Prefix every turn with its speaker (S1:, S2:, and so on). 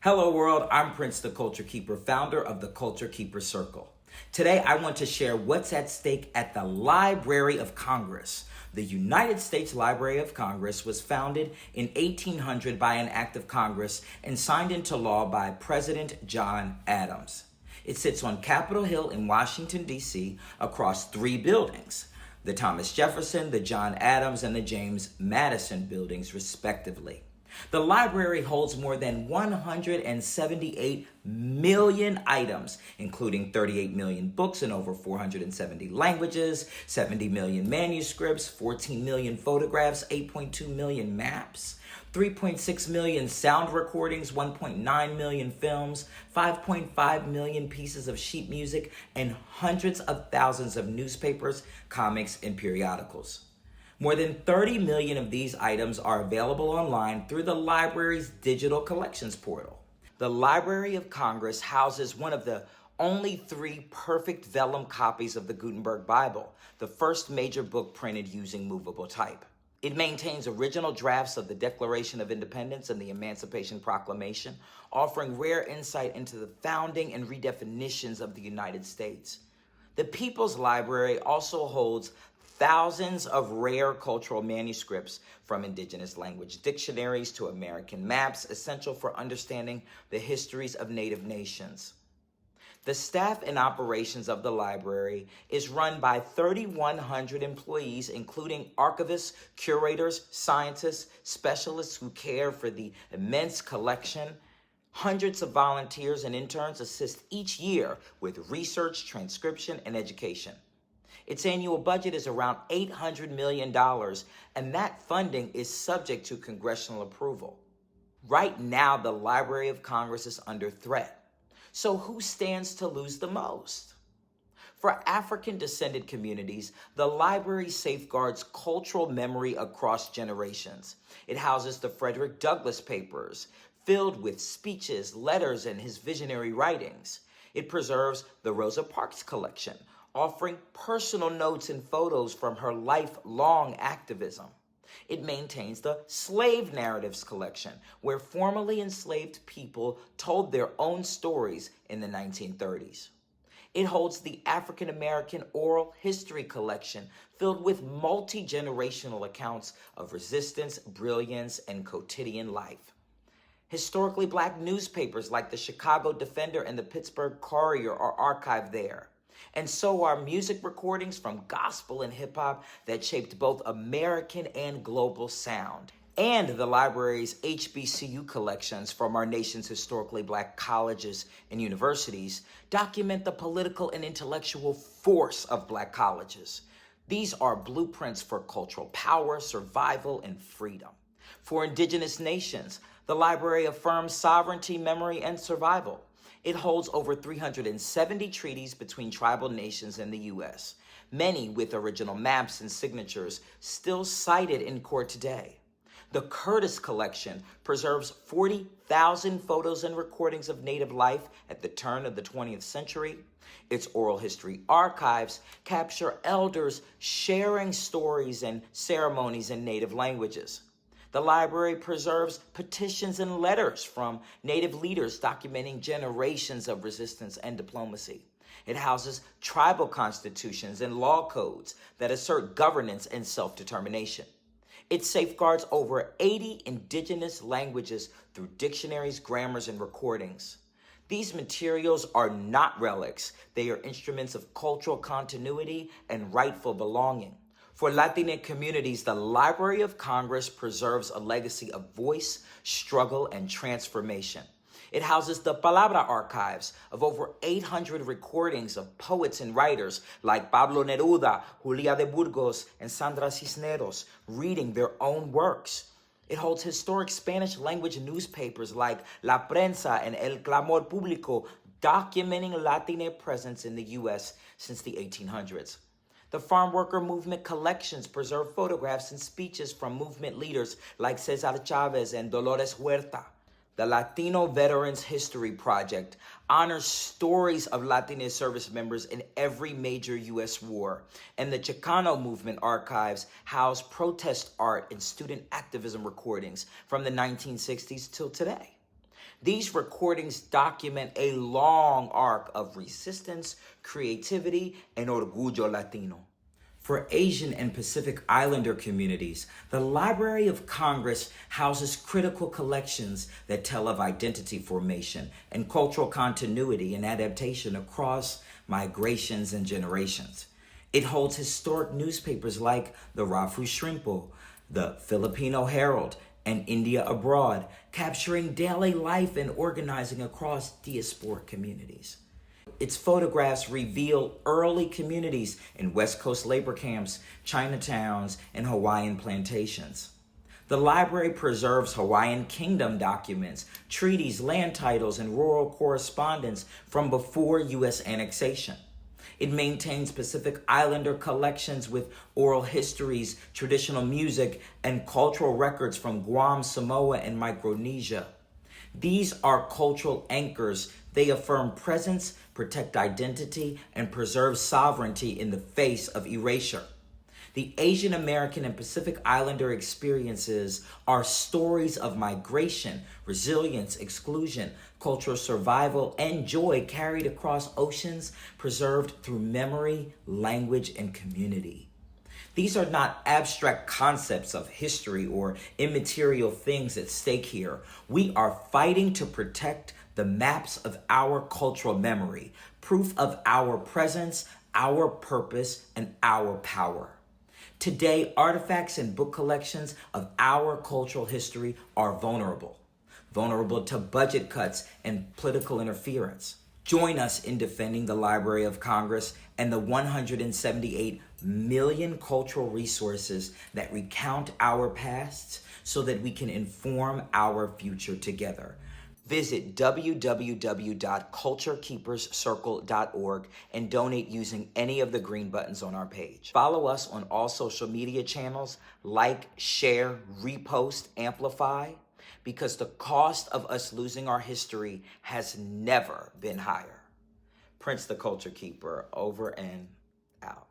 S1: Hello world, I'm Prince the Culture Keeper, founder of the Culture Keeper Circle. Today I want to share what's at stake at the Library of Congress. The United States Library of Congress was founded in 1800 by an act of Congress and signed into law by President John Adams. It sits on Capitol Hill in Washington, D.C. across three buildings: the Thomas Jefferson, the John Adams, and the James Madison buildings, respectively. The library holds more than 178 million items, including 38 million books in over 470 languages, 70 million manuscripts, 14 million photographs, 8.2 million maps, 3.6 million sound recordings, 1.9 million films, 5.5 million pieces of sheet music, and hundreds of thousands of newspapers, comics, and periodicals. More than 30 million of these items are available online through the library's digital collections portal. The Library of Congress houses one of the only three perfect vellum copies of the Gutenberg Bible, the first major book printed using movable type. It maintains original drafts of the Declaration of Independence and the Emancipation Proclamation, offering rare insight into the founding and redefinitions of the United States. The People's Library also holds thousands of rare cultural manuscripts, from Indigenous language dictionaries to American maps, essential for understanding the histories of Native nations. The staff and operations of the library is run by 3,100 employees, including archivists, curators, scientists, specialists who care for the immense collection. Hundreds of volunteers and interns assist each year with research, transcription, and education. Its annual budget is around $800 million, and that funding is subject to congressional approval. Right now, the Library of Congress is under threat. So who stands to lose the most? For African-descendant communities, the library safeguards cultural memory across generations. It houses the Frederick Douglass Papers, filled with speeches, letters, and his visionary writings. It preserves the Rosa Parks collection, offering personal notes and photos from her lifelong activism. It maintains the Slave Narratives collection, where formerly enslaved people told their own stories in the 1930s. It holds the African American Oral History collection, filled with multi-generational accounts of resistance, brilliance, and quotidian life. Historically Black newspapers like the Chicago Defender and the Pittsburgh Courier are archived there. And so are music recordings from gospel and hip-hop that shaped both American and global sound. And the library's HBCU collections from our nation's historically Black colleges and universities document the political and intellectual force of Black colleges. These are blueprints for cultural power, survival, and freedom. For Indigenous nations, the library affirms sovereignty, memory, and survival. It holds over 370 treaties between tribal nations and the U.S., many with original maps and signatures still cited in court today. The Curtis Collection preserves 40,000 photos and recordings of Native life at the turn of the 20th century. Its oral history archives capture elders sharing stories and ceremonies in Native languages. The library preserves petitions and letters from Native leaders documenting generations of resistance and diplomacy. It houses tribal constitutions and law codes that assert governance and self-determination. It safeguards over 80 indigenous languages through dictionaries, grammars, and recordings. These materials are not relics. They are instruments of cultural continuity and rightful belonging. For Latiné communities, the Library of Congress preserves a legacy of voice, struggle, and transformation. It houses the Palabra archives of over 800 recordings of poets and writers like Pablo Neruda, Julia de Burgos, and Sandra Cisneros reading their own works. It holds historic Spanish language newspapers like La Prensa and El Clamor Público, documenting Latiné presence in the U.S. since the 1800s. The farm worker movement collections preserve photographs and speeches from movement leaders like Cesar Chavez and Dolores Huerta. The Latino Veterans History Project honors stories of Latiné service members in every major U.S. war, and the Chicano movement archives house protest art and student activism recordings from the 1960s till today. These recordings document a long arc of resistance, creativity, and orgullo Latino. For Asian and Pacific Islander communities, the Library of Congress houses critical collections that tell of identity formation and cultural continuity and adaptation across migrations and generations. It holds historic newspapers like the Rafu Shrimpo, the Filipino Herald, and India Abroad, capturing daily life and organizing across diasporic communities. Its photographs reveal early communities in West Coast labor camps, Chinatowns, and Hawaiian plantations. The library preserves Hawaiian kingdom documents, treaties, land titles, and rural correspondence from before U.S. annexation. It maintains Pacific Islander collections with oral histories, traditional music, and cultural records from Guam, Samoa, and Micronesia. These are cultural anchors. They affirm presence, protect identity, and preserve sovereignty in the face of erasure. The Asian American and Pacific Islander experiences are stories of migration, resilience, exclusion, cultural survival, and joy carried across oceans, preserved through memory, language, and community. These are not abstract concepts of history or immaterial things at stake here. We are fighting to protect the maps of our cultural memory, proof of our presence, our purpose, and our power. Today, artifacts and book collections of our cultural history are vulnerable to budget cuts and political interference. Join us in defending the Library of Congress and the 178 million cultural resources that recount our pasts so that we can inform our future together. Visit www.culturekeeperscircle.org and donate using any of the green buttons on our page. Follow us on all social media channels, like, share, repost, amplify, because the cost of us losing our history has never been higher. Prince the Culture Keeper, over and out.